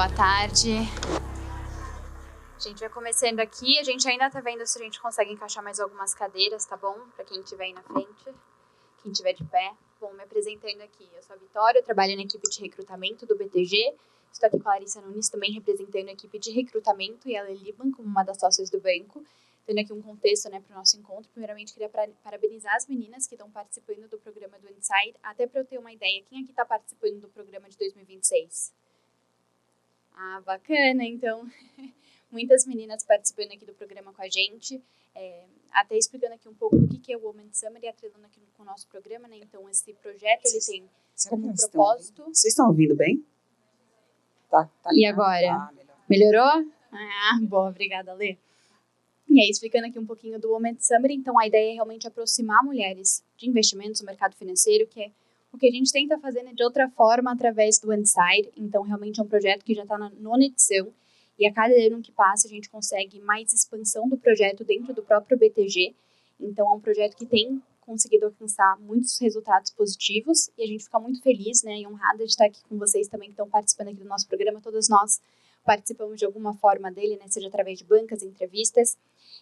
boa tarde. A gente vai começando aqui. A gente ainda tá vendo se a gente consegue encaixar mais algumas cadeiras, tá bom? Pra quem estiver aí na frente, quem estiver de pé. Bom, me apresentando aqui, eu sou a Vitória, eu trabalho na equipe de recrutamento do BTG. Estou aqui com a Larissa Nunes, também representando a equipe de recrutamento, e a Leliban como uma das sócias do banco. Tendo aqui um contexto, né, para o nosso encontro. Primeiramente, queria parabenizar as meninas que estão participando do programa do Inside, até para eu ter uma ideia, quem aqui está participando do programa de 2026? Ah, bacana, então, muitas meninas participando aqui do programa com a gente, até explicando aqui um pouco do que é o Women's Summer e atrelando aqui com o nosso programa, né, então esse projeto, ele tem como propósito... Vocês estão ouvindo bem? Tá e agora? Melhorou? Ah, boa, obrigada, Lê. E aí, explicando aqui um pouquinho do Women's Summer, então a ideia é realmente aproximar mulheres de investimentos no mercado financeiro, que é o que a gente tenta fazer, né, de outra forma através do Inside. Então, realmente é um projeto que já está na 9ª edição, e a cada ano que passa a gente consegue mais expansão do projeto dentro do próprio BTG. Então, é um projeto que tem conseguido alcançar muitos resultados positivos, e a gente fica muito feliz, né, e honrada de estar aqui com vocês também que estão participando aqui do nosso programa. Todas nós participamos de alguma forma dele, né, seja através de bancas, entrevistas.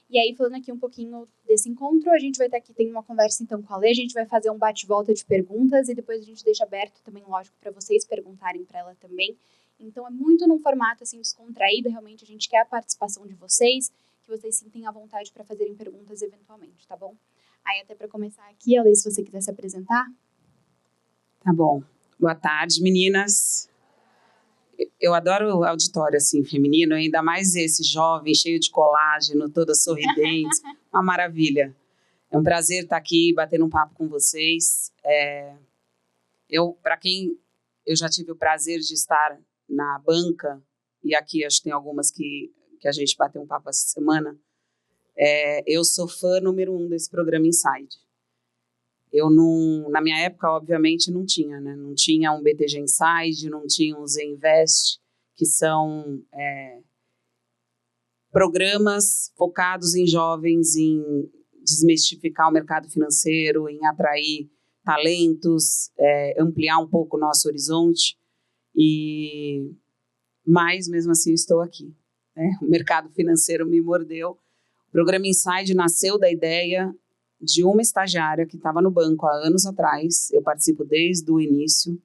E aí, falando aqui um pouquinho desse encontro, a gente vai estar aqui tendo uma conversa então com a Lê, a gente vai fazer um bate-volta de perguntas e depois a gente deixa aberto também, lógico, para vocês perguntarem para ela também. Então, é muito num formato assim descontraído, realmente a gente quer a participação de vocês, que vocês sintem à vontade para fazerem perguntas eventualmente, tá bom? Aí, até para começar aqui, a Lê, se você quiser se apresentar. Tá bom. Boa tarde, meninas. Eu adoro o auditório, assim, feminino, ainda mais esse jovem, cheio de colágeno, toda sorridente, uma maravilha. É um prazer estar aqui, batendo um papo com vocês. Para quem eu já tive o prazer de estar na banca, e aqui acho que tem algumas que a gente bateu um papo essa semana, eu sou fã número 1 desse programa Inside. Na minha época, obviamente, não tinha, né? Não tinha um BTG Inside, não tinha um Z Invest, que são programas focados em jovens, em desmistificar o mercado financeiro, em atrair talentos, ampliar um pouco o nosso horizonte. Mas, mesmo assim, eu estou aqui, né? O mercado financeiro me mordeu. O programa Inside nasceu da ideia de uma estagiária que estava no banco há anos atrás. Eu participo desde o início,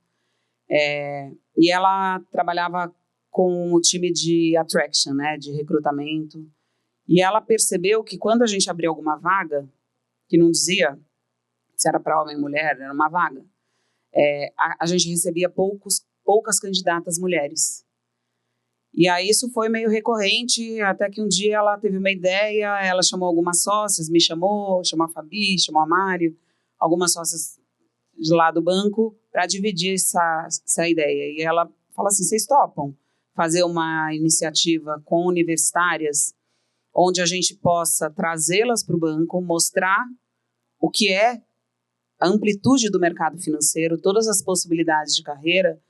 e ela trabalhava com o time de attraction, né, de recrutamento, e ela percebeu que quando a gente abria alguma vaga, que não dizia se era para homem ou mulher, era uma vaga, a gente recebia poucas candidatas mulheres. E aí isso foi meio recorrente, até que um dia ela teve uma ideia, ela chamou algumas sócias, me chamou a Fabi, chamou a Mário, algumas sócias de lá do banco, para dividir essa ideia. E ela falou assim, vocês topam fazer uma iniciativa com universitárias, onde a gente possa trazê-las para o banco, mostrar o que é a amplitude do mercado financeiro, todas as possibilidades de carreira,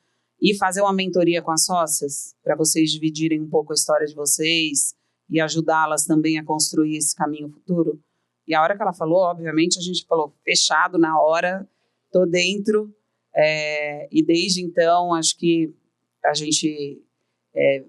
e fazer uma mentoria com as sócias, para vocês dividirem um pouco a história de vocês e ajudá-las também a construir esse caminho futuro. E a hora que ela falou, obviamente, a gente falou, fechado na hora, tô dentro, e desde então, acho que a gente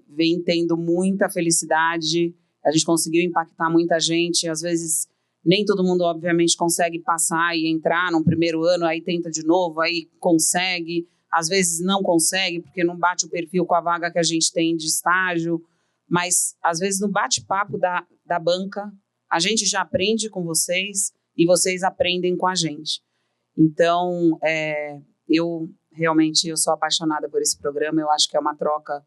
vem tendo muita felicidade, a gente conseguiu impactar muita gente, às vezes nem todo mundo, obviamente, consegue passar e entrar no primeiro ano, aí tenta de novo, aí consegue, às vezes não consegue, porque não bate o perfil com a vaga que a gente tem de estágio, mas às vezes no bate-papo da banca, a gente já aprende com vocês e vocês aprendem com a gente. Então, eu sou apaixonada por esse programa, eu acho que é uma troca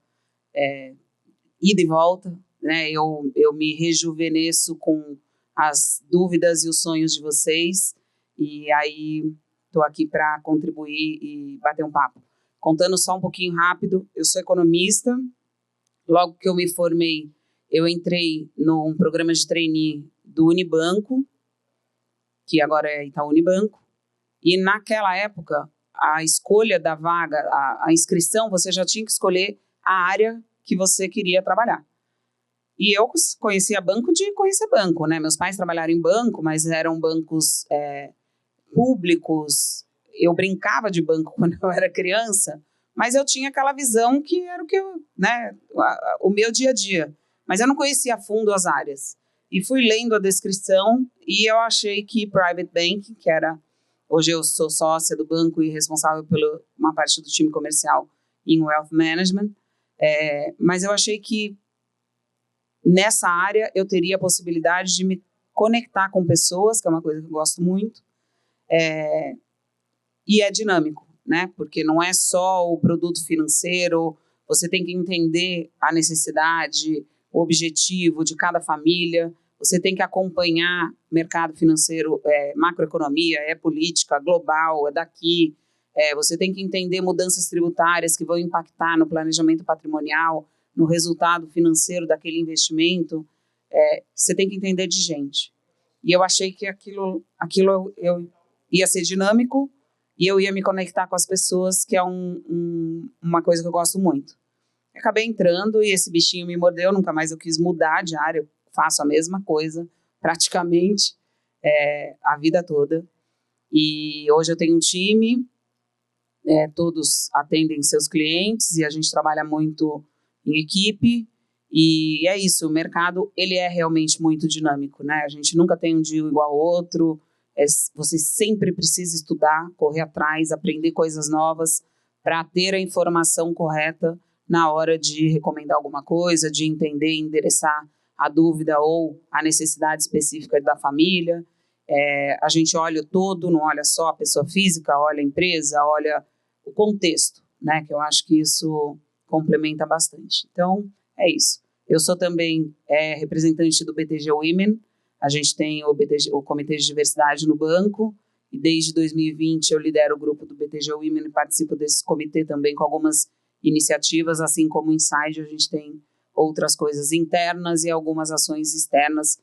ida e volta, né? Eu me rejuvenesço com as dúvidas e os sonhos de vocês, e aí estou aqui para contribuir e bater um papo. Contando só um pouquinho rápido, eu sou economista. Logo que eu me formei, eu entrei num programa de trainee do Unibanco, que agora é Itaú Unibanco. E naquela época, a escolha da vaga, a inscrição, você já tinha que escolher a área que você queria trabalhar. E eu conhecia banco de conhecer banco, né? Meus pais trabalharam em banco, mas eram bancos públicos. Eu brincava de banco quando eu era criança, mas eu tinha aquela visão que era o que eu, né, o meu dia a dia. Mas eu não conhecia a fundo as áreas. E fui lendo a descrição e eu achei que Private Banking, que era... Hoje eu sou sócia do banco e responsável por uma parte do time comercial em Wealth Management, mas eu achei que nessa área eu teria a possibilidade de me conectar com pessoas, que é uma coisa que eu gosto muito, e é dinâmico, né? Porque não é só o produto financeiro, você tem que entender a necessidade, o objetivo de cada família, você tem que acompanhar mercado financeiro, macroeconomia, política, global, daqui, você tem que entender mudanças tributárias que vão impactar no planejamento patrimonial, no resultado financeiro daquele investimento, você tem que entender de gente. E eu achei que aquilo eu ia ser dinâmico e eu ia me conectar com as pessoas, que é uma coisa que eu gosto muito. Acabei entrando e esse bichinho me mordeu, nunca mais eu quis mudar de área, eu faço a mesma coisa praticamente a vida toda. E hoje eu tenho um time, todos atendem seus clientes e a gente trabalha muito em equipe. E é isso, o mercado ele é realmente muito dinâmico, né? A gente nunca tem um dia igual ao outro, você sempre precisa estudar, correr atrás, aprender coisas novas para ter a informação correta na hora de recomendar alguma coisa, de entender e endereçar a dúvida ou a necessidade específica da família. A gente olha o todo, não olha só a pessoa física, olha a empresa, olha o contexto, né? Que eu acho que isso complementa bastante. Então, é isso. Eu sou também representante do BTG Women. A gente tem o Comitê de Diversidade no banco, e desde 2020 eu lidero o grupo do BTG Women e participo desse comitê também com algumas iniciativas, assim como o Inside, a gente tem outras coisas internas e algumas ações externas,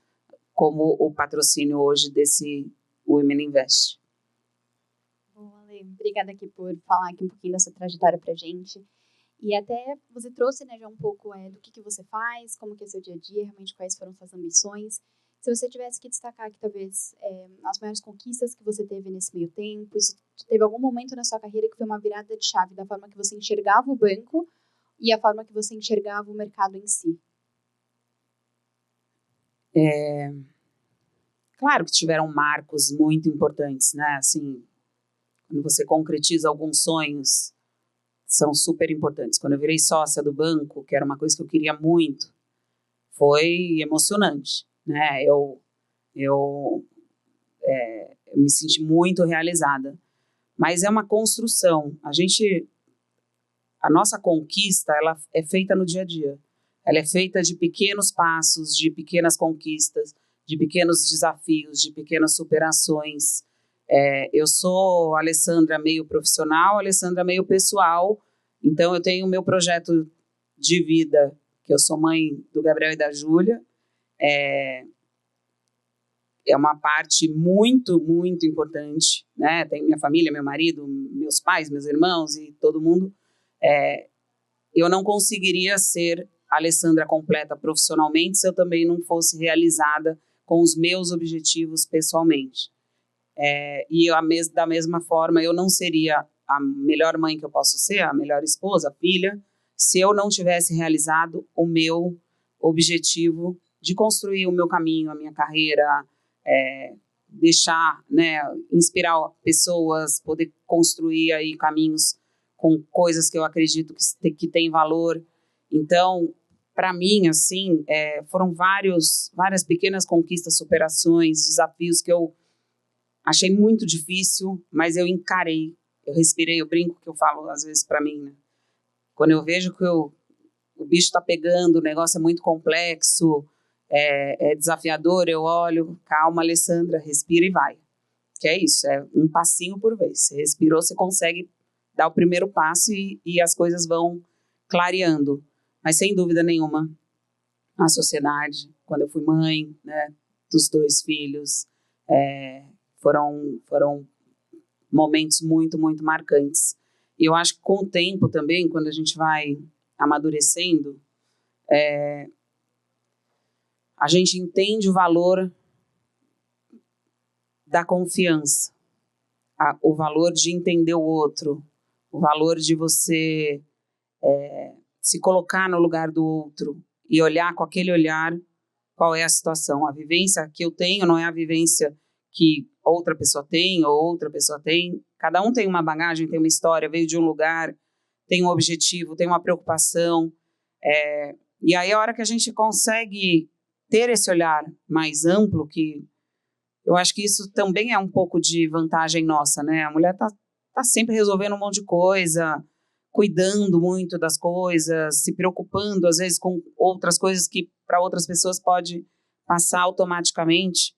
como o patrocínio hoje desse Women Invest. Bom, Ale, obrigada aqui por falar aqui um pouquinho dessa trajetória pra gente. E até você trouxe, né, já um pouco do que você faz, como que é seu dia a dia, realmente quais foram suas ambições. Se você tivesse que destacar aqui, talvez, as maiores conquistas que você teve nesse meio tempo, e se teve algum momento na sua carreira que foi uma virada de chave da forma que você enxergava o banco e a forma que você enxergava o mercado em si. Claro que tiveram marcos muito importantes, né? Assim, quando você concretiza alguns sonhos, são super importantes. Quando eu virei sócia do banco, que era uma coisa que eu queria muito, foi emocionante, né? Eu me senti muito realizada. Mas é uma construção. A nossa conquista, ela é feita no dia a dia. Ela é feita de pequenos passos, de pequenas conquistas, de pequenos desafios, de pequenas superações. Eu sou a Alessandra meio profissional, a Alessandra meio pessoal. Então, eu tenho o meu projeto de vida, que eu sou mãe do Gabriel e da Júlia. É uma parte muito, muito importante, né? Tenho minha família, meu marido, meus pais, meus irmãos e todo mundo. Eu não conseguiria ser a Alessandra completa profissionalmente se eu também não fosse realizada com os meus objetivos pessoalmente. Da mesma forma, eu não seria a melhor mãe que eu posso ser, a melhor esposa, filha, se eu não tivesse realizado o meu objetivo de construir o meu caminho, a minha carreira, deixar, né, inspirar pessoas, poder construir aí caminhos com coisas que eu acredito que tem valor. Então, para mim, assim, foram várias pequenas conquistas, superações, desafios que eu achei muito difícil, mas eu encarei, eu respirei, eu brinco que eu falo às vezes para mim, né? Quando eu vejo que o bicho está pegando, o negócio é muito complexo, é desafiador, eu olho, calma, Alessandra, respira e vai. Que é isso, é um passinho por vez. Você respirou, você consegue dar o primeiro passo e as coisas vão clareando. Mas sem dúvida nenhuma, a sociedade, quando eu fui mãe, né, dos 2 filhos, foram momentos muito, muito marcantes. E eu acho que com o tempo também, quando a gente vai amadurecendo, a gente entende o valor da confiança, o valor de entender o outro, o valor de você se colocar no lugar do outro e olhar com aquele olhar qual é a situação. A vivência que eu tenho não é a vivência que outra pessoa tem ou outra pessoa tem. Cada um tem uma bagagem, tem uma história, veio de um lugar, tem um objetivo, tem uma preocupação. E aí a hora que a gente consegue ter esse olhar mais amplo, que eu acho que isso também é um pouco de vantagem nossa, né? A mulher tá sempre resolvendo um monte de coisa, cuidando muito das coisas, se preocupando, às vezes, com outras coisas que para outras pessoas pode passar automaticamente.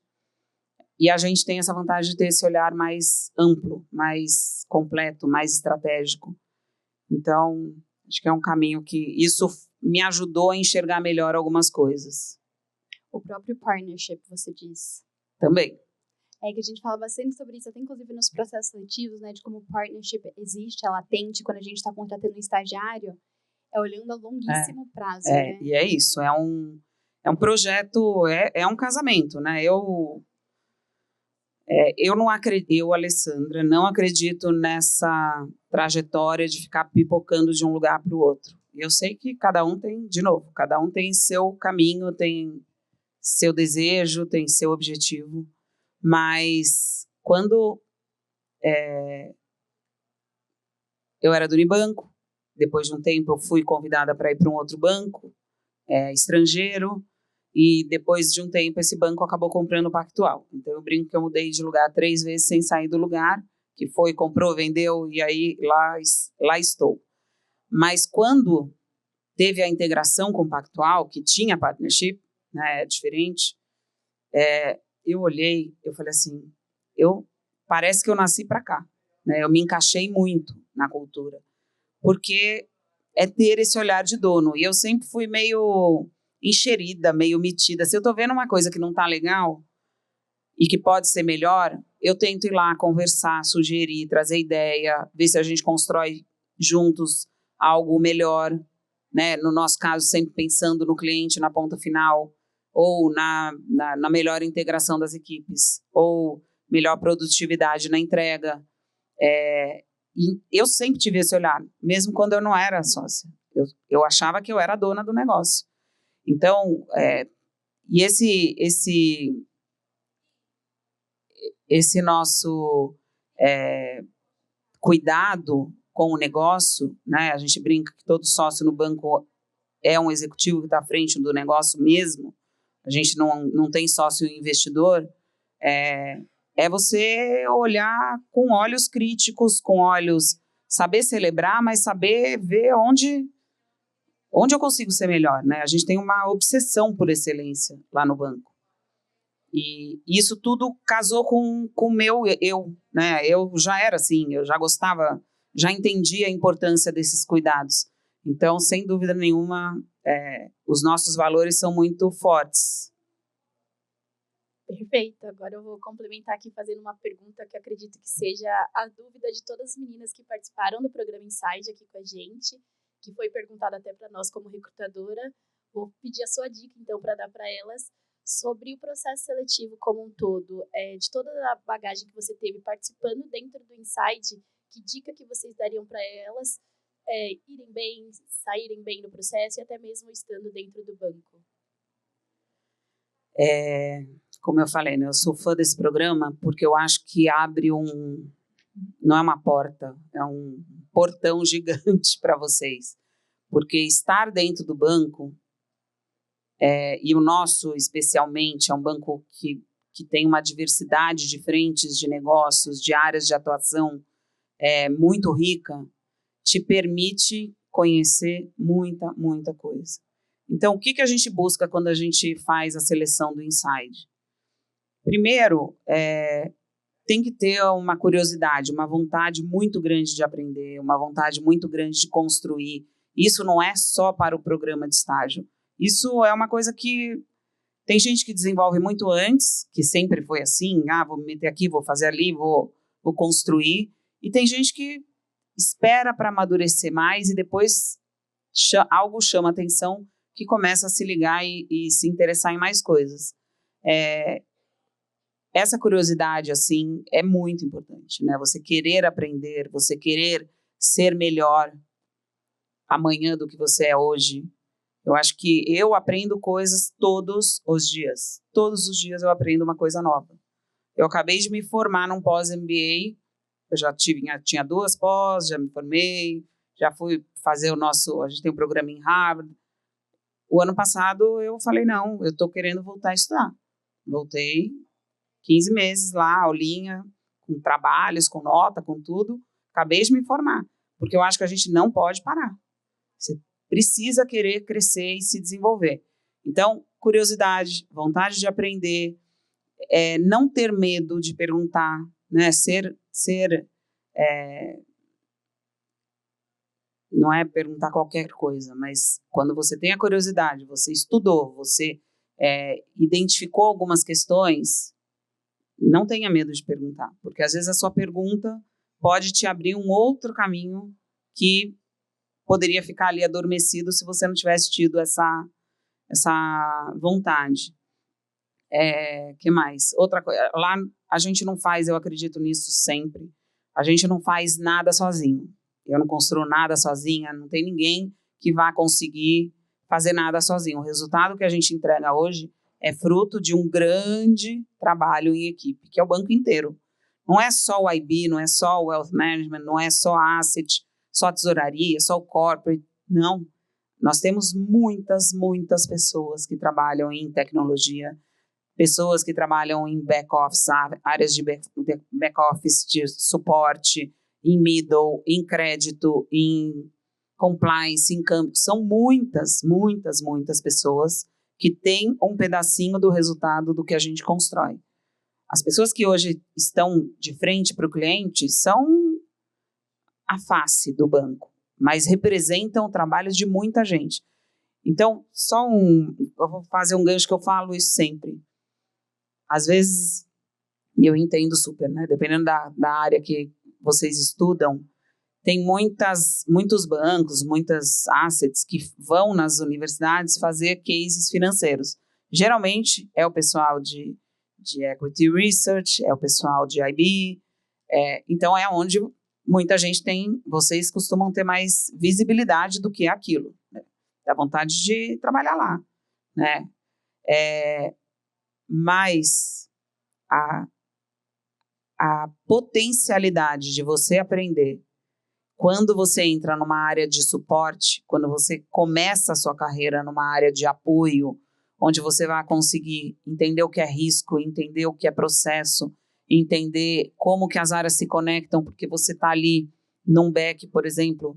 E a gente tem essa vantagem de ter esse olhar mais amplo, mais completo, mais estratégico. Então, acho que é um caminho que isso me ajudou a enxergar melhor algumas coisas. O próprio partnership, você diz. Também. É que a gente fala bastante sobre isso, até inclusive nos processos seletivos, né, de como o partnership existe, é latente, quando a gente está contratando um estagiário, é olhando a longuíssimo prazo, né? E é isso, é um projeto, é um casamento, né? Eu não acredito, Alessandra, não acredito nessa trajetória de ficar pipocando de um lugar para o outro. Eu sei que cada um tem seu caminho, tem seu desejo, tem seu objetivo, mas quando eu era do Unibanco, depois de um tempo eu fui convidada para ir para um outro banco estrangeiro, e depois de um tempo esse banco acabou comprando o Pactual. Então eu brinco que eu mudei de lugar 3 vezes sem sair do lugar, que foi, comprou, vendeu, e aí lá estou. Mas quando teve a integração com o Pactual, que tinha partnership, né, diferente, eu olhei, eu falei assim, parece que eu nasci para cá, né? Eu me encaixei muito na cultura, porque é ter esse olhar de dono, e eu sempre fui meio enxerida, meio metida. Se eu tô vendo uma coisa que não tá legal e que pode ser melhor, eu tento ir lá conversar, sugerir, trazer ideia, ver se a gente constrói juntos algo melhor, né? No nosso caso, sempre pensando no cliente, na ponta final, ou na melhor integração das equipes, ou melhor produtividade na entrega. E eu sempre tive esse olhar, mesmo quando eu não era sócia. Eu achava que eu era a dona do negócio. Então, e esse nosso cuidado com o negócio, né? A gente brinca que todo sócio no banco é um executivo que está à frente do negócio mesmo. A gente não tem sócio investidor. É você olhar com olhos críticos, com olhos, saber celebrar, mas saber ver onde eu consigo ser melhor, né? A gente tem uma obsessão por excelência lá no banco. E isso tudo casou com o meu eu, né? Eu já era assim, eu já gostava, já entendia a importância desses cuidados. Então, sem dúvida nenhuma, os nossos valores são muito fortes. Perfeito. Agora eu vou complementar aqui fazendo uma pergunta que eu acredito que seja a dúvida de todas as meninas que participaram do programa Inside aqui com a gente, que foi perguntada até para nós como recrutadora. Vou pedir a sua dica, então, para dar para elas sobre o processo seletivo como um todo, de toda a bagagem que você teve participando dentro do Inside, que dica que vocês dariam para elas irem bem, saírem bem no processo e até mesmo estando dentro do banco? Como eu falei, né, eu sou fã desse programa porque eu acho que abre não é uma porta, é um portão gigante para vocês. Porque estar dentro do banco, e o nosso especialmente, é um banco que tem uma diversidade de frentes de negócios, de áreas de atuação muito rica, te permite conhecer muita, muita coisa. Então, o que a gente busca quando a gente faz a seleção do Inside? Primeiro, tem que ter uma curiosidade, uma vontade muito grande de aprender, uma vontade muito grande de construir. Isso não é só para o programa de estágio. Isso é uma coisa que tem gente que desenvolve muito antes, que sempre foi assim, vou me meter aqui, vou fazer ali, vou construir. E tem gente que espera para amadurecer mais e depois algo chama atenção, que começa a se ligar e se interessar em mais coisas. Essa curiosidade, assim, é muito importante, né? Você querer aprender, você querer ser melhor amanhã do que você é hoje. Eu acho que eu aprendo coisas todos os dias. Todos os dias eu aprendo uma coisa nova. Eu acabei de me formar num pós-MBA. Eu já tinha 2 pós, já me formei, já fui fazer a gente tem um programa em Harvard. O ano passado eu falei, não, eu estou querendo voltar a estudar. Voltei, 15 meses lá, aulinha, com trabalhos, com nota, com tudo. Acabei de me formar, porque eu acho que a gente não pode parar. Você precisa querer crescer e se desenvolver. Então, curiosidade, vontade de aprender, não ter medo de perguntar, né? Não é perguntar qualquer coisa, mas quando você tem a curiosidade, você estudou, você identificou algumas questões, não tenha medo de perguntar, porque às vezes a sua pergunta pode te abrir um outro caminho que poderia ficar ali adormecido se você não tivesse tido essa vontade. Que mais? Outra coisa, lá a gente não faz, eu acredito nisso sempre, a gente não faz nada sozinho. Eu não construo nada sozinha, não tem ninguém que vá conseguir fazer nada sozinho. O resultado que a gente entrega hoje é fruto de um grande trabalho em equipe, que é o banco inteiro. Não é só o IB, não é só o Wealth Management, não é só a Asset, só a tesouraria, só o Corporate, não. Nós temos muitas pessoas que trabalham em tecnologia, pessoas que trabalham em back-office, áreas de back-office, de suporte, em middle, em crédito, em compliance, em câmbio. São muitas pessoas que têm um pedacinho do resultado do que a gente constrói. As pessoas que hoje estão de frente para o cliente são a face do banco, mas representam o trabalho de muita gente. Então, eu vou fazer um gancho que eu falo isso sempre. Às vezes, e eu entendo super, né? Dependendo da área que vocês estudam, tem muitos bancos, muitas assets que vão nas universidades fazer cases financeiros. Geralmente é o pessoal de Equity Research, é o pessoal de IB, então é onde muita gente vocês costumam ter mais visibilidade do que aquilo, né? Dá vontade de trabalhar lá, né? Mas a potencialidade de você aprender quando você entra numa área de suporte, quando você começa a sua carreira numa área de apoio, onde você vai conseguir entender o que é risco, entender o que é processo, entender como que as áreas se conectam, porque você está ali num back, por exemplo,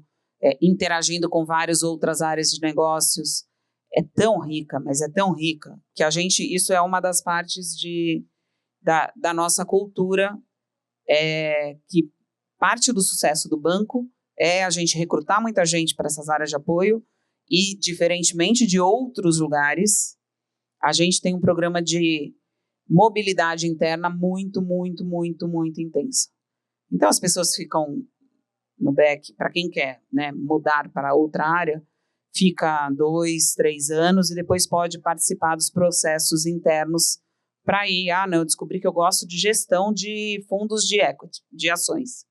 interagindo com várias outras áreas de negócios. É tão rica, mas é tão rica, que isso é uma das partes da nossa cultura, que parte do sucesso do banco é a gente recrutar muita gente para essas áreas de apoio e, diferentemente de outros lugares, a gente tem um programa de mobilidade interna muito intensa. Então, as pessoas ficam no back, para quem quer, né, mudar para outra área, fica 2, 3 anos e depois pode participar dos processos internos para ir, eu descobri que eu gosto de gestão de fundos de equity, de ações.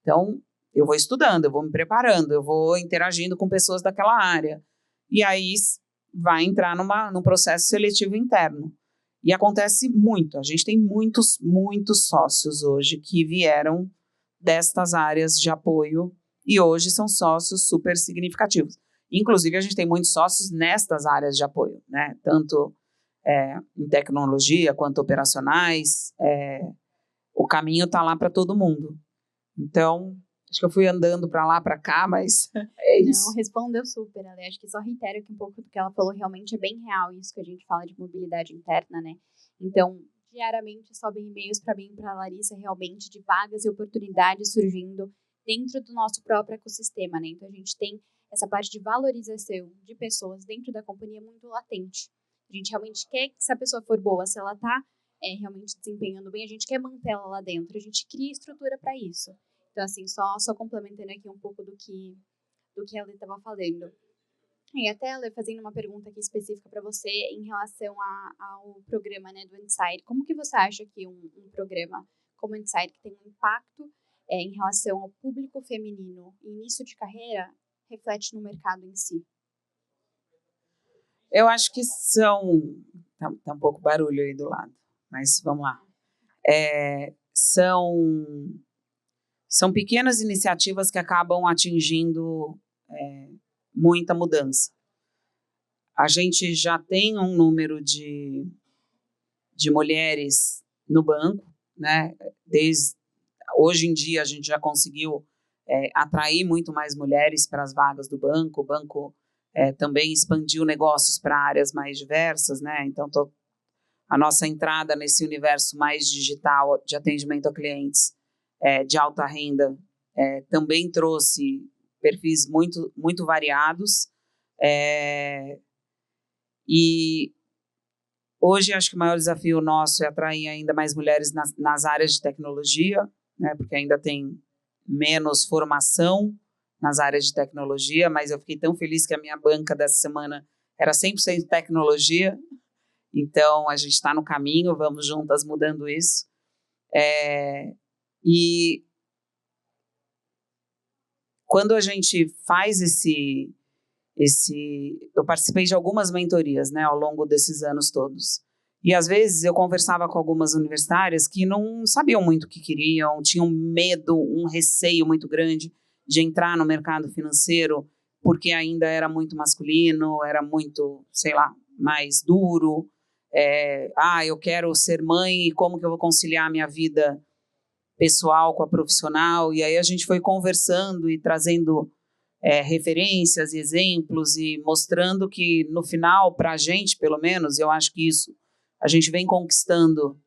Então, eu vou estudando, eu vou me preparando, eu vou interagindo com pessoas daquela área. E aí vai entrar num processo seletivo interno. E acontece muito, a gente tem muitos sócios hoje que vieram destas áreas de apoio e hoje são sócios super significativos. Inclusive, a gente tem muitos sócios nestas áreas de apoio, né? Tanto em tecnologia quanto operacionais. O caminho está lá para todo mundo. Então, acho que eu fui andando para lá, para cá, mas é isso. Não, respondeu super, Ale. Acho que só reitero que um pouco do que ela falou realmente é bem real, isso que a gente fala de mobilidade interna, né? Então, diariamente sobem e-mails para mim e para a Larissa realmente de vagas e oportunidades surgindo dentro do nosso próprio ecossistema, né? Então, a gente tem essa parte de valorização de pessoas dentro da companhia muito latente. A gente realmente quer que, se a pessoa for boa, se ela está realmente desempenhando bem, a gente quer manter ela lá dentro, a gente cria estrutura para isso. Então, assim, só complementando aqui um pouco do que ela estava falando. E até ela fazendo uma pergunta aqui específica para você em relação ao programa, né, do Insight. Como que você acha que um programa como o Insight, que tem um impacto em relação ao público feminino e início de carreira reflete no mercado em si? Eu acho que tá um pouco barulho aí do lado, mas vamos lá. São pequenas iniciativas que acabam atingindo muita mudança. A gente já tem um número de mulheres no banco, né? Hoje em dia a gente já conseguiu atrair muito mais mulheres para as vagas do banco. O banco também expandiu negócios para áreas mais diversas, né? Então a nossa entrada nesse universo mais digital de atendimento a clientes de alta renda também trouxe perfis muito, muito variados. E hoje acho que o maior desafio nosso é atrair ainda mais mulheres nas áreas de tecnologia, né, porque ainda tem menos formação nas áreas de tecnologia, mas eu fiquei tão feliz que a minha banca dessa semana era 100% tecnologia, então a gente está no caminho, vamos juntas mudando isso. E quando a gente faz eu participei de algumas mentorias, né, ao longo desses anos todos. E, às vezes, eu conversava com algumas universitárias que não sabiam muito o que queriam, tinham medo, um receio muito grande de entrar no mercado financeiro, porque ainda era muito masculino, era muito, sei lá, mais duro. Eu quero ser mãe e como que eu vou conciliar a minha vida pessoal com a profissional? E aí a gente foi conversando e trazendo referências e exemplos e mostrando que, no final, para a gente, pelo menos, eu acho que isso a gente vem conquistando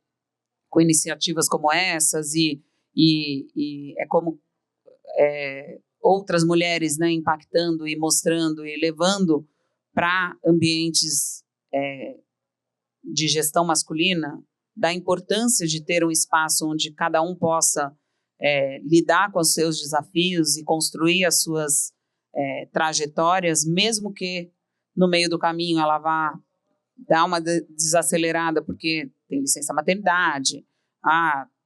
com iniciativas como essas e é como outras mulheres, né, impactando e mostrando e levando para ambientes de gestão masculina, da importância de ter um espaço onde cada um possa lidar com os seus desafios e construir as suas trajetórias, mesmo que no meio do caminho ela vá dar uma desacelerada porque tem licença maternidade,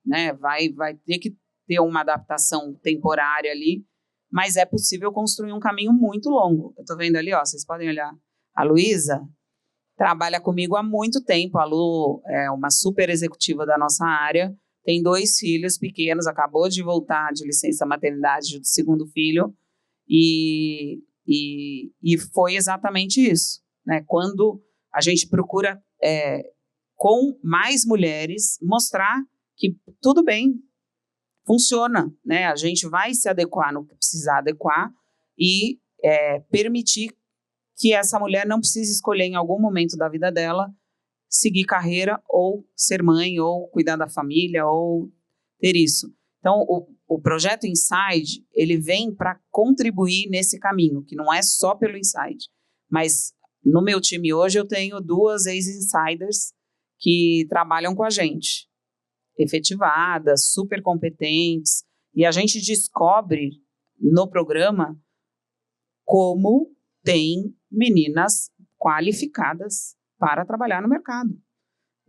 né, vai ter que ter uma adaptação temporária ali, mas é possível construir um caminho muito longo. Eu estou vendo ali, vocês podem olhar, a Luísa trabalha comigo há muito tempo, a Lu é uma super executiva da nossa área, tem 2 filhos pequenos, acabou de voltar de licença maternidade do 2º filho, e foi exatamente isso, né? Quando a gente procura, com mais mulheres, mostrar que tudo bem, funciona, né? A gente vai se adequar no que precisar adequar e permitir que essa mulher não precise escolher em algum momento da vida dela seguir carreira ou ser mãe ou cuidar da família ou ter isso. Então, o projeto Inside, ele vem para contribuir nesse caminho, que não é só pelo Inside, mas no meu time hoje eu tenho 2 ex-insiders que trabalham com a gente, efetivadas, super competentes, e a gente descobre no programa como tem meninas qualificadas para trabalhar no mercado.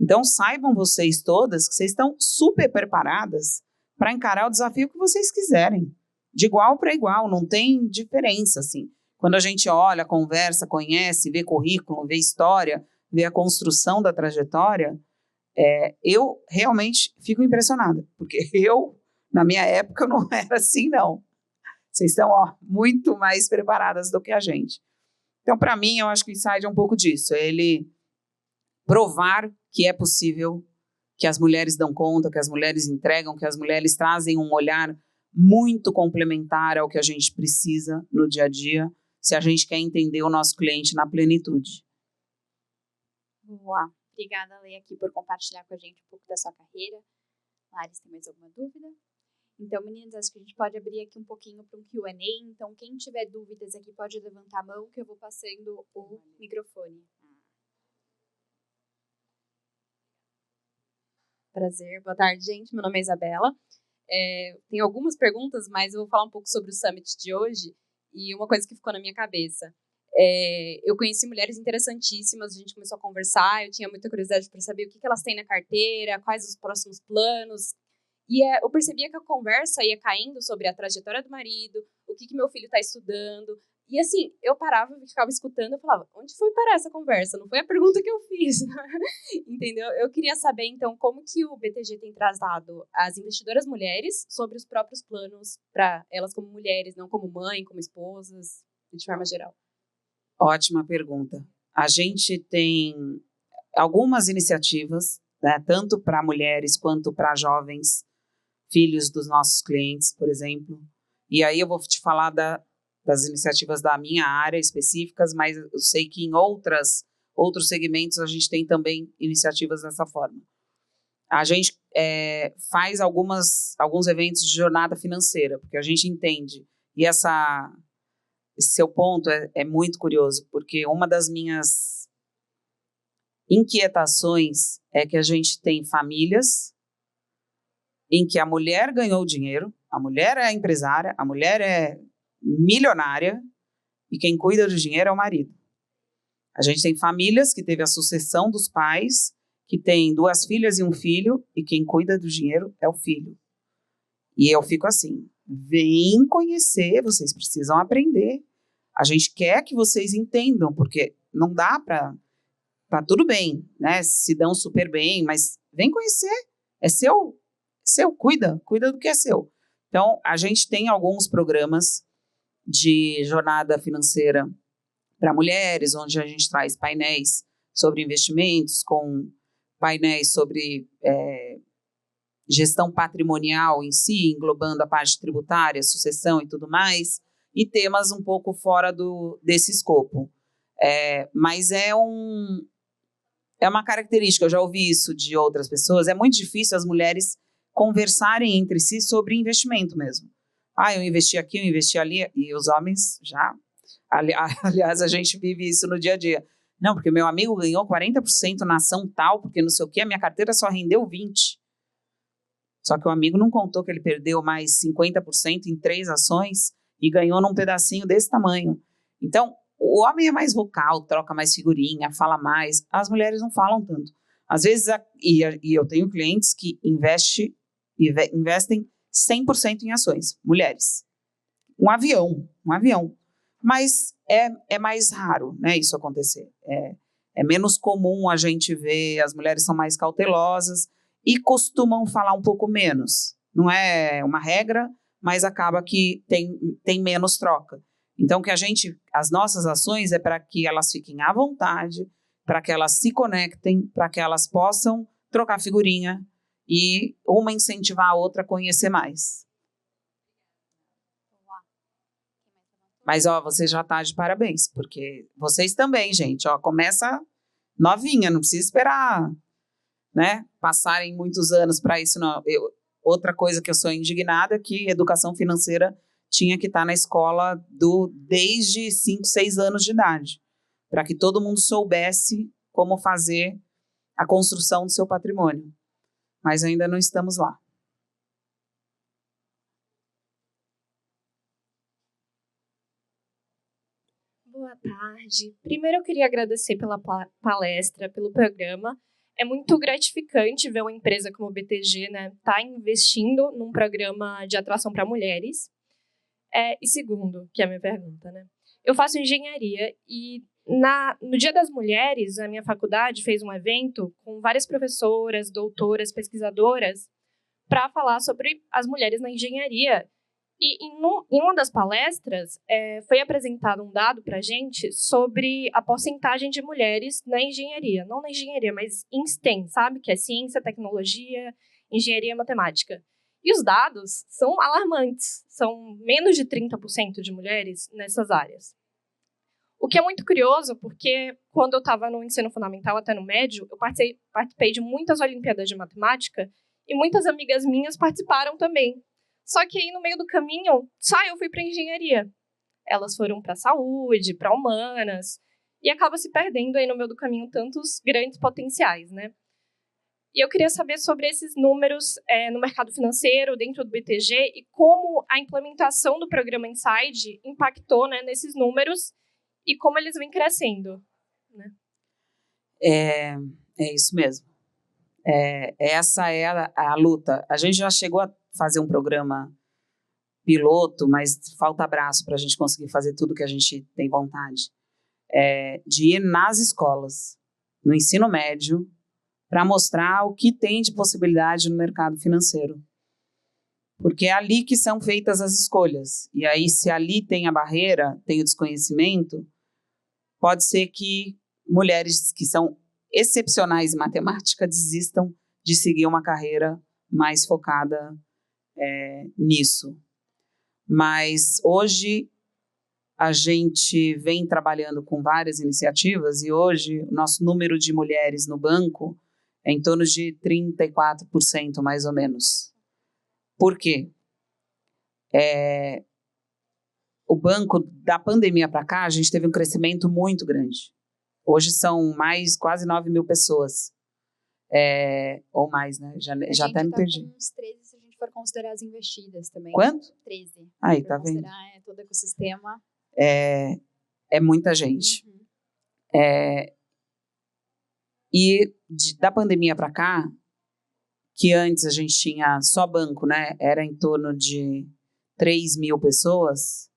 Então, saibam vocês todas que vocês estão super preparadas para encarar o desafio que vocês quiserem, de igual para igual, não tem diferença, assim. Quando a gente olha, conversa, conhece, vê currículo, vê história, vê a construção da trajetória, eu realmente fico impressionada, porque na minha época, não era assim, não. Vocês estão muito mais preparadas do que a gente. Então, para mim, eu acho que o Inside é um pouco disso, ele provar que é possível, que as mulheres dão conta, que as mulheres entregam, que as mulheres trazem um olhar muito complementar ao que a gente precisa no dia a dia, se a gente quer entender o nosso cliente na plenitude. Boa. Obrigada, Lê, aqui por compartilhar com a gente um pouco da sua carreira. Laris, tem mais alguma dúvida? Então, meninas, acho que a gente pode abrir aqui um pouquinho para um Q&A. Então, quem tiver dúvidas aqui pode levantar a mão, que eu vou passando o microfone. Prazer, boa tarde, gente. Meu nome é Isabela. Tenho algumas perguntas, mas eu vou falar um pouco sobre o Summit de hoje e uma coisa que ficou na minha cabeça. Eu conheci mulheres interessantíssimas, a gente começou a conversar, eu tinha muita curiosidade para saber o que elas têm na carteira, quais os próximos planos, E eu percebia que a conversa ia caindo sobre a trajetória do marido, o que meu filho está estudando. E assim, eu parava e ficava escutando, eu falava, onde foi parar essa conversa? Não foi a pergunta que eu fiz. Entendeu? Eu queria saber, então, como que o BTG tem tratado as investidoras mulheres sobre os próprios planos para elas como mulheres, não como mãe, como esposas, de forma geral. Ótima pergunta. A gente tem algumas iniciativas, né, tanto para mulheres quanto para jovens, filhos dos nossos clientes, por exemplo. E aí eu vou te falar das iniciativas da minha área específicas, mas eu sei que em outros segmentos a gente tem também iniciativas dessa forma. A gente faz alguns eventos de jornada financeira, porque a gente entende, e esse seu ponto é muito curioso, porque uma das minhas inquietações é que a gente tem famílias em que a mulher ganhou dinheiro, a mulher é empresária, a mulher é milionária e quem cuida do dinheiro é o marido. A gente tem famílias que teve a sucessão dos pais, que tem 2 filhas e um filho e quem cuida do dinheiro é o filho. E eu fico assim, vem conhecer, vocês precisam aprender. A gente quer que vocês entendam, porque não dá para... Tá tudo bem, né? Se dão super bem, mas vem conhecer. É seu, cuida do que é seu. Então, a gente tem alguns programas de jornada financeira para mulheres, onde a gente traz painéis sobre investimentos, com painéis sobre gestão patrimonial em si, englobando a parte tributária, sucessão e tudo mais, e temas um pouco fora desse escopo. Mas é uma característica, eu já ouvi isso de outras pessoas, é muito difícil as mulheres conversarem entre si sobre investimento mesmo. Eu investi aqui, eu investi ali, e os homens já... Aliás, a gente vive isso no dia a dia. Não, porque meu amigo ganhou 40% na ação tal, porque não sei o quê, a minha carteira só rendeu 20%. Só que o amigo não contou que ele perdeu mais 50% em 3 ações e ganhou num pedacinho desse tamanho. Então, o homem é mais vocal, troca mais figurinha, fala mais. As mulheres não falam tanto. Às vezes, e eu tenho clientes que investem 100% em ações, mulheres. Um avião. Mas é mais raro, né, isso acontecer. É menos comum a gente ver, as mulheres são mais cautelosas e costumam falar um pouco menos. Não é uma regra, mas acaba que tem menos troca. Então, as nossas ações é para que elas fiquem à vontade, para que elas se conectem, para que elas possam trocar figurinha e uma incentivar a outra a conhecer mais. Mas, você já está de parabéns, porque vocês também, gente, começa novinha, não precisa esperar, né, passarem muitos anos para isso, não. Outra coisa que eu sou indignada é que educação financeira tinha que estar na escola desde 5, 6 anos de idade, para que todo mundo soubesse como fazer a construção do seu patrimônio. Mas ainda não estamos lá. Boa tarde. Primeiro eu queria agradecer pela palestra, pelo programa. É muito gratificante ver uma empresa como o BTG, né, tá investindo num programa de atração para mulheres. E segundo, que é a minha pergunta, né? Eu faço engenharia e no Dia das Mulheres, a minha faculdade fez um evento com várias professoras, doutoras, pesquisadoras para falar sobre as mulheres na engenharia. E em uma das palestras, foi apresentado um dado para a gente sobre a porcentagem de mulheres na engenharia. Não na engenharia, mas em STEM, sabe? Que é ciência, tecnologia, engenharia e matemática. E os dados são alarmantes. São menos de 30% de mulheres nessas áreas. O que é muito curioso, porque quando eu estava no ensino fundamental até no médio, eu participei de muitas Olimpíadas de Matemática e muitas amigas minhas participaram também. Só que aí, no meio do caminho, só eu fui para engenharia. Elas foram para saúde, para humanas, e acaba se perdendo aí no meio do caminho tantos grandes potenciais, né? E eu queria saber sobre esses números no mercado financeiro, dentro do BTG, e como a implementação do programa Inside impactou, né, nesses números e como eles vêm crescendo, né? É isso mesmo. Essa é a luta. A gente já chegou a fazer um programa piloto, mas falta braço para a gente conseguir fazer tudo que a gente tem vontade. De ir nas escolas, no ensino médio, para mostrar o que tem de possibilidade no mercado financeiro. Porque é ali que são feitas as escolhas. E aí, se ali tem a barreira, tem o desconhecimento, pode ser que mulheres que são excepcionais em matemática desistam de seguir uma carreira mais focada nisso. Mas hoje a gente vem trabalhando com várias iniciativas e hoje o nosso número de mulheres no banco é em torno de 34%, mais ou menos. Por quê? O banco, da pandemia para cá, a gente teve um crescimento muito grande. Hoje são quase 9 mil pessoas. Ou mais, né? Já até me perdi. Com uns 13, se a gente for considerar as investidas também. Quanto? 13. Aí, tá vendo? Considerar todo o ecossistema. É muita gente. Uhum. E da pandemia para cá, que antes a gente tinha só banco, né? Era em torno de 3 mil pessoas.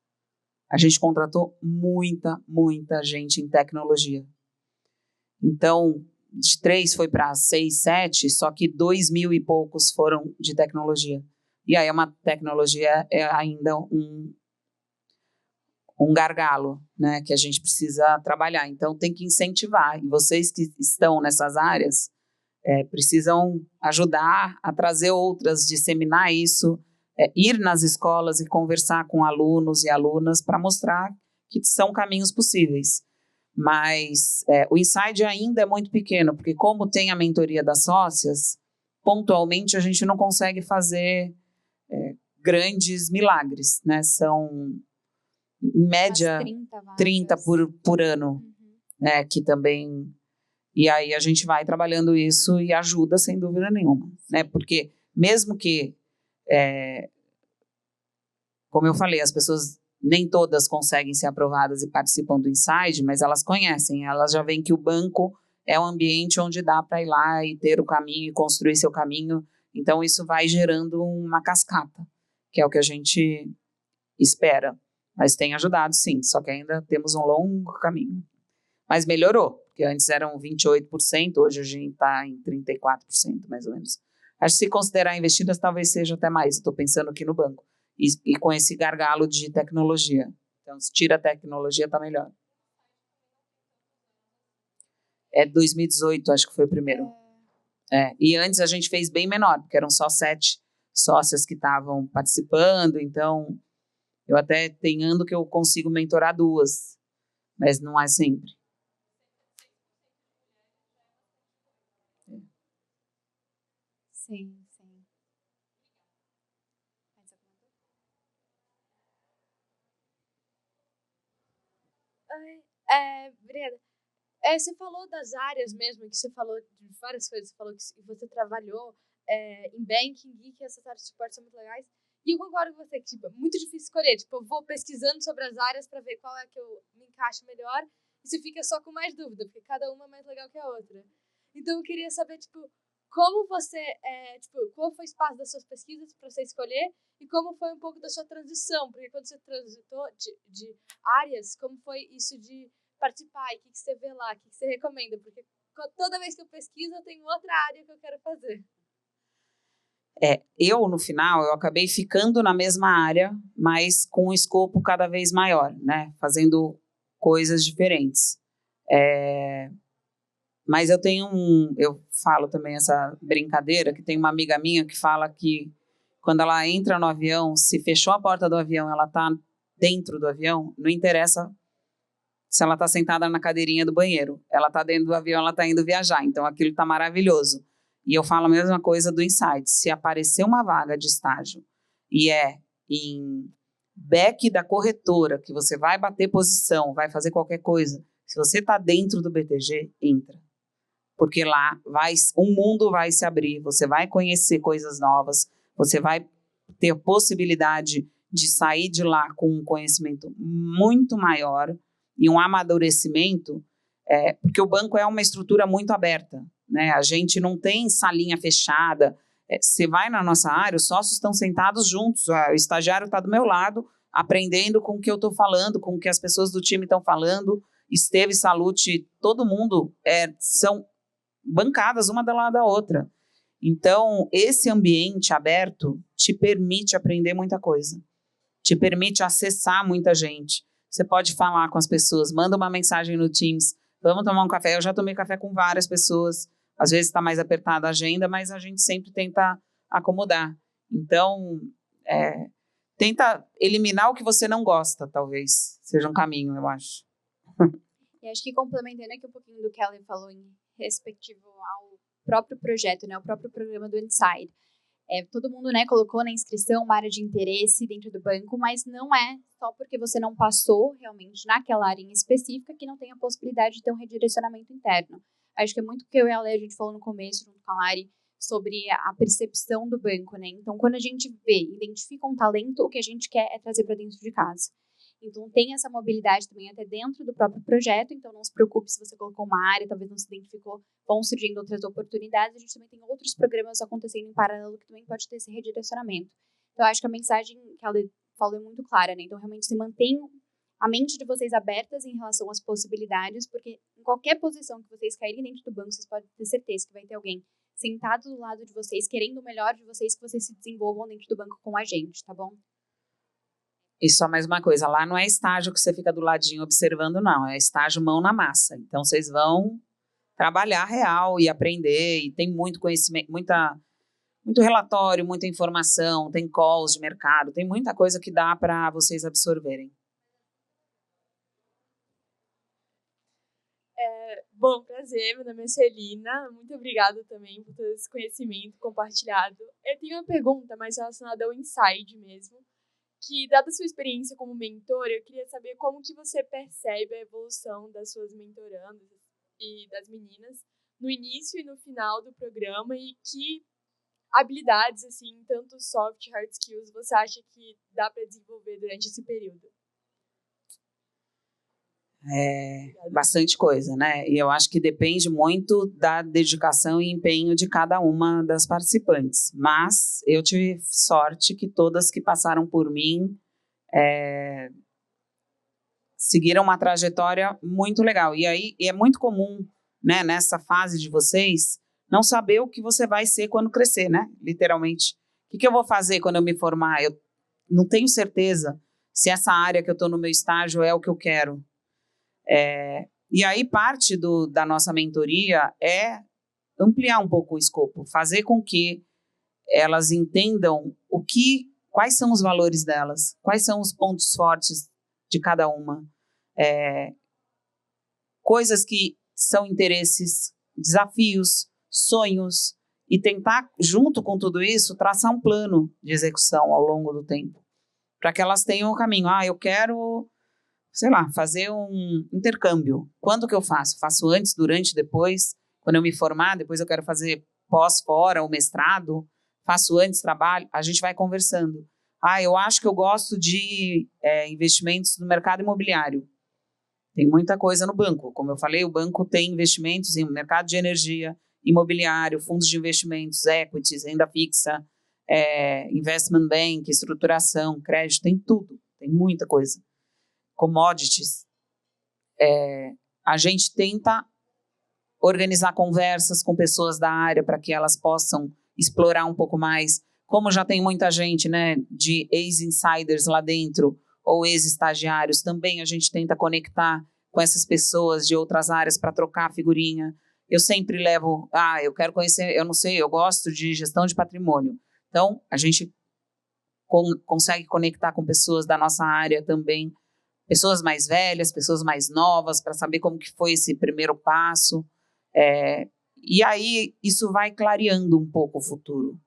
A gente contratou muita gente em tecnologia. Então, de 3 foi para 6, 7, só que 2 mil e poucos foram de tecnologia. E aí uma tecnologia é ainda um gargalo, né, que a gente precisa trabalhar. Então, tem que incentivar. E vocês que estão nessas áreas precisam ajudar a trazer outras, disseminar isso, ir nas escolas e conversar com alunos e alunas para mostrar que são caminhos possíveis. Mas o Inside ainda é muito pequeno, porque como tem a mentoria das sócias, pontualmente a gente não consegue fazer grandes milagres, né? São, em média, 30 por ano, né? Que também... E aí a gente vai trabalhando isso e ajuda sem dúvida nenhuma, né? Porque mesmo que, como eu falei, as pessoas nem todas conseguem ser aprovadas e participam do Inside, mas elas conhecem, elas já veem que o banco é um ambiente onde dá para ir lá e ter o caminho e construir seu caminho. Então isso vai gerando uma cascata, que é o que a gente espera. Mas tem ajudado, sim, só que ainda temos um longo caminho. Mas melhorou, porque antes eram 28%, hoje a gente está em 34%, mais ou menos. Acho que se considerar investidas, talvez seja até mais. Estou pensando aqui no banco. E com esse gargalo de tecnologia. Então, se tira a tecnologia, está melhor. 2018, acho que foi o primeiro. E antes a gente fez bem menor, porque eram só 7 sócias que estavam participando. Então, eu até tenho ano que eu consigo mentorar 2, mas não é sempre. Sim. Brenda, você falou das áreas mesmo, que você falou de várias coisas, você falou que você trabalhou em banking e que essas áreas de suporte são muito legais. E eu concordo com você que é muito difícil escolher. Eu vou pesquisando sobre as áreas para ver qual é que eu me encaixo melhor e você fica só com mais dúvida, porque cada uma é mais legal que a outra. Então eu queria saber, como você, qual foi o espaço das suas pesquisas para você escolher e como foi um pouco da sua transição, porque quando você transitou de áreas, como foi isso de participar e o que você vê lá, o que você recomenda, porque toda vez que eu pesquiso eu tenho outra área que eu quero fazer. Eu, no final, eu acabei ficando na mesma área, mas com um escopo cada vez maior, né? Fazendo coisas diferentes. Mas eu falo também essa brincadeira, que tem uma amiga minha que fala que quando ela entra no avião, se fechou a porta do avião, ela está dentro do avião, não interessa se ela está sentada na cadeirinha do banheiro. Ela está dentro do avião, ela está indo viajar, então aquilo está maravilhoso. E eu falo a mesma coisa do Inside. Se aparecer uma vaga de estágio e em back da corretora, que você vai bater posição, vai fazer qualquer coisa, se você está dentro do BTG, entra. Porque lá um mundo vai se abrir, você vai conhecer coisas novas, você vai ter possibilidade de sair de lá com um conhecimento muito maior e um amadurecimento, porque o banco é uma estrutura muito aberta. né? A gente não tem salinha fechada. Você vai na nossa área, os sócios estão sentados juntos, o estagiário está do meu lado, aprendendo com o que eu estou falando, com o que as pessoas do time estão falando. Esteve, Salute, todo mundo são bancadas uma do lado da outra. Então, esse ambiente aberto te permite aprender muita coisa, te permite acessar muita gente. Você pode falar com as pessoas, manda uma mensagem no Teams, vamos tomar um café. Eu já tomei café com várias pessoas, às vezes está mais apertada a agenda, mas a gente sempre tenta acomodar. Então, tenta eliminar o que você não gosta, talvez seja um caminho, eu acho. E acho que complementando aqui um pouquinho do que a Kelly falou em respectivo ao próprio projeto, né, o próprio programa do Inside. Todo mundo, né, colocou na inscrição uma área de interesse dentro do banco, mas não é só porque você não passou realmente naquela área em específica que não tem a possibilidade de ter um redirecionamento interno. Acho que é muito o que eu e a Lê, a gente falou no começo, junto com a Lari, sobre a percepção do banco, né? Então, quando a gente identifica um talento, o que a gente quer é trazer para dentro de casa. Então, tem essa mobilidade também até dentro do próprio projeto, então não se preocupe se você colocou uma área, talvez não se identificou, vão surgindo outras oportunidades, a gente também tem outros programas acontecendo em paralelo que também pode ter esse redirecionamento. Então, eu acho que a mensagem que ela falou é muito clara, né? Então, realmente, se mantém a mente de vocês abertas em relação às possibilidades, porque em qualquer posição que vocês caírem dentro do banco, vocês podem ter certeza que vai ter alguém sentado do lado de vocês, querendo o melhor de vocês, que vocês se desenvolvam dentro do banco com a gente, tá bom? E só mais uma coisa, lá não é estágio que você fica do ladinho observando, não. É estágio mão na massa. Então, vocês vão trabalhar real e aprender. E tem muito conhecimento, muito relatório, muita informação, tem calls de mercado, tem muita coisa que dá para vocês absorverem. Bom, prazer, meu nome é Celina, muito obrigada também por todo esse conhecimento compartilhado. Eu tenho uma pergunta mais relacionada ao Inside mesmo, que, dada a sua experiência como mentora, eu queria saber como que você percebe a evolução das suas mentorandas e das meninas no início e no final do programa e que habilidades, assim, tanto soft e hard skills, você acha que dá para desenvolver durante esse período? Bastante coisa, né? E eu acho que depende muito da dedicação e empenho de cada uma das participantes. Mas eu tive sorte que todas que passaram por mim seguiram uma trajetória muito legal. E aí é muito comum, né, nessa fase de vocês, não saber o que você vai ser quando crescer, né? Literalmente. O que eu vou fazer quando eu me formar? Eu não tenho certeza se essa área que eu estou no meu estágio é o que eu quero. E aí parte da nossa mentoria é ampliar um pouco o escopo, fazer com que elas entendam quais são os valores delas, quais são os pontos fortes de cada uma, coisas que são interesses, desafios, sonhos, e tentar, junto com tudo isso, traçar um plano de execução ao longo do tempo, para que elas tenham o caminho. Eu quero, sei lá, fazer um intercâmbio. Quando que eu faço? Faço antes, durante, depois? Quando eu me formar, depois eu quero fazer pós-fora, o mestrado? Faço antes, trabalho? A gente vai conversando. Eu acho que eu gosto de investimentos no mercado imobiliário. Tem muita coisa no banco. Como eu falei, o banco tem investimentos em mercado de energia, imobiliário, fundos de investimentos, equities, renda fixa, investment bank, estruturação, crédito, tem tudo. Tem muita coisa. Commodities. A gente tenta organizar conversas com pessoas da área para que elas possam explorar um pouco mais. Como já tem muita gente, né, de ex-insiders lá dentro, ou ex-estagiários, também a gente tenta conectar com essas pessoas de outras áreas para trocar figurinha. Eu sempre levo, eu quero conhecer, eu não sei, eu gosto de gestão de patrimônio. Então, a gente consegue conectar com pessoas da nossa área também, pessoas mais velhas, pessoas mais novas, para saber como que foi esse primeiro passo. E aí, isso vai clareando um pouco o futuro.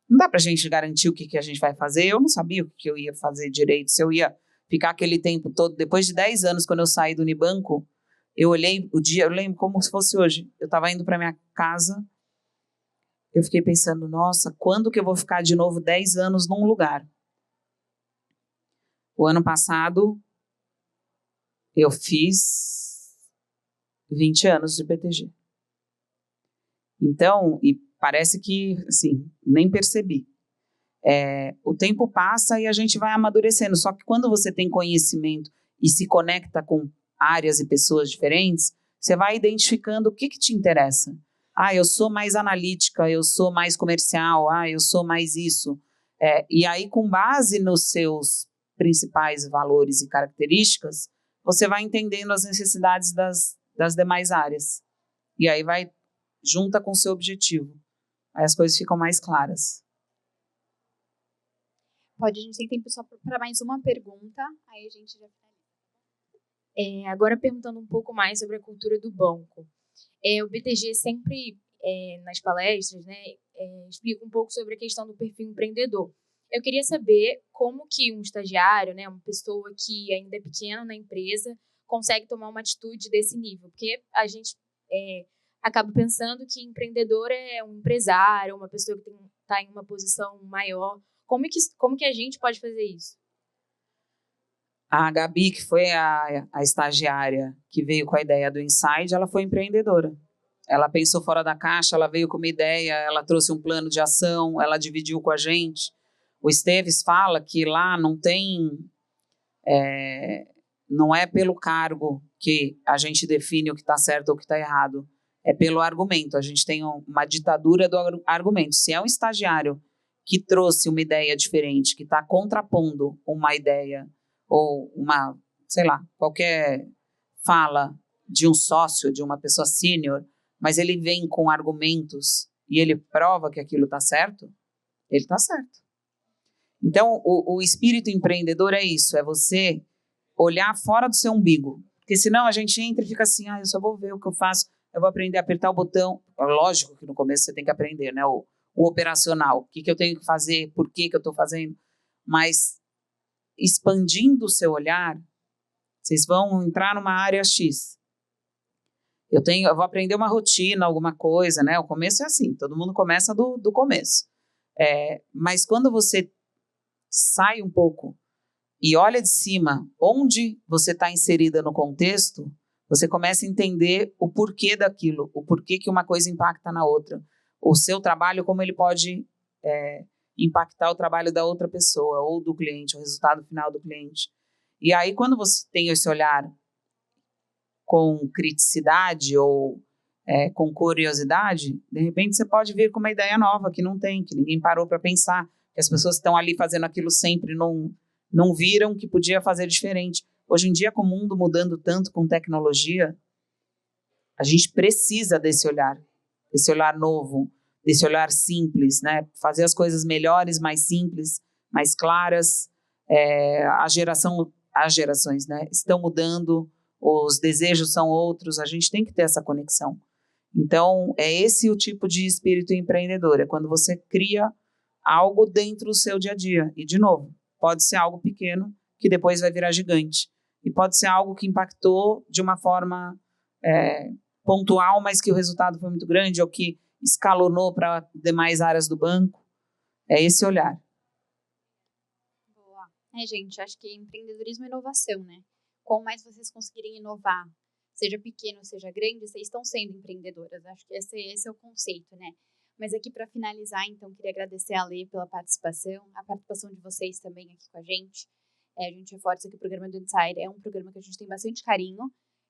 Não dá para a gente garantir o que a gente vai fazer. Eu não sabia o que eu ia fazer direito, se eu ia ficar aquele tempo todo. Depois de 10 anos, quando eu saí do Unibanco, eu olhei o dia, eu lembro como se fosse hoje. Eu estava indo para minha casa, eu fiquei pensando, nossa, quando que eu vou ficar de novo 10 anos num lugar? O ano passado, eu fiz 20 anos de BTG. Então, e parece que, assim, nem percebi. O tempo passa e a gente vai amadurecendo. Só que quando você tem conhecimento e se conecta com áreas e pessoas diferentes, você vai identificando o que te interessa. Eu sou mais analítica, eu sou mais comercial, eu sou mais isso. E aí, com base nos seus principais valores e características, você vai entendendo as necessidades das demais áreas. E aí junta com o seu objetivo. Aí as coisas ficam mais claras. A gente tem tempo só para mais uma pergunta, aí a gente já finaliza. Agora perguntando um pouco mais sobre a cultura do banco. O BTG sempre, nas palestras, né, explica um pouco sobre a questão do perfil empreendedor. Eu queria saber como que um estagiário, né, uma pessoa que ainda é pequena na empresa, consegue tomar uma atitude desse nível. Porque a gente acaba pensando que empreendedor é um empresário, uma pessoa que está em uma posição maior. Como que a gente pode fazer isso? A Gabi, que foi a estagiária que veio com a ideia do Inside, ela foi empreendedora. Ela pensou fora da caixa, ela veio com uma ideia, ela trouxe um plano de ação, ela dividiu com a gente. O Esteves fala que lá não tem... não é pelo cargo que a gente define o que está certo ou o que está errado. É pelo argumento. A gente tem uma ditadura do argumento. Se é um estagiário que trouxe uma ideia diferente, que está contrapondo uma ideia ou uma, sei lá, qualquer fala de um sócio, de uma pessoa sênior, mas ele vem com argumentos e ele prova que aquilo está certo, ele está certo. Então, o espírito empreendedor é isso, é você olhar fora do seu umbigo. Porque senão a gente entra e fica assim, eu só vou ver o que eu faço, eu vou aprender a apertar o botão. Lógico que no começo você tem que aprender, né? O operacional, o que eu tenho que fazer, por que eu estou fazendo. Mas expandindo o seu olhar, vocês vão entrar numa área X. Eu vou aprender uma rotina, alguma coisa, né? O começo é assim, todo mundo começa do começo. Mas quando você sai um pouco e olha de cima onde você está inserida no contexto, você começa a entender o porquê daquilo, o porquê que uma coisa impacta na outra. O seu trabalho, como ele pode impactar o trabalho da outra pessoa ou do cliente, o resultado final do cliente. E aí, quando você tem esse olhar com criticidade ou com curiosidade, de repente você pode vir com uma ideia nova que não tem, que ninguém parou para pensar, que as pessoas que estão ali fazendo aquilo sempre não viram que podia fazer diferente. Hoje em dia, com o mundo mudando tanto com tecnologia, a gente precisa desse olhar novo, desse olhar simples, né? Fazer as coisas melhores, mais simples, mais claras. As gerações, né, estão mudando, os desejos são outros, a gente tem que ter essa conexão. Então, é esse o tipo de espírito empreendedor, é quando você cria algo dentro do seu dia a dia. E, de novo, pode ser algo pequeno, que depois vai virar gigante. E pode ser algo que impactou de uma forma pontual, mas que o resultado foi muito grande, ou que escalonou para demais áreas do banco. É esse olhar. Boa. gente, acho que empreendedorismo é inovação, né? Quanto mais vocês conseguirem inovar, seja pequeno, seja grande, vocês estão sendo empreendedoras. Acho que esse é o conceito, né? Mas aqui, para finalizar, então, queria agradecer a Lê pela participação, a participação de vocês também aqui com a gente. A gente reforça que o programa do Insider é um programa que a gente tem bastante carinho.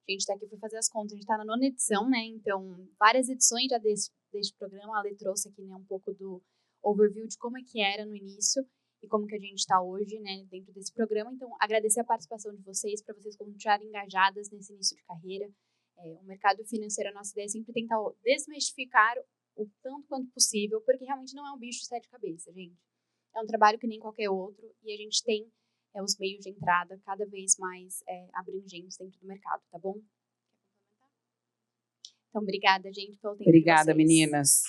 A gente está aqui para fazer as contas, a gente está na 9ª edição, né? Então, várias edições já deste programa. A Lê trouxe aqui, né, um pouco do overview de como é que era no início e como que a gente está hoje, né, dentro desse programa. Então, agradecer a participação de vocês, para vocês continuarem engajadas nesse início de carreira. O mercado financeiro, a nossa ideia é sempre tentar desmistificar o tanto quanto possível, porque realmente não é um bicho de 7 cabeças, gente. É um trabalho que nem qualquer outro, e a gente tem os meios de entrada cada vez mais abrangentes dentro do mercado, tá bom? Então, obrigada, gente, pelo tempo de vocês. Obrigada, meninas.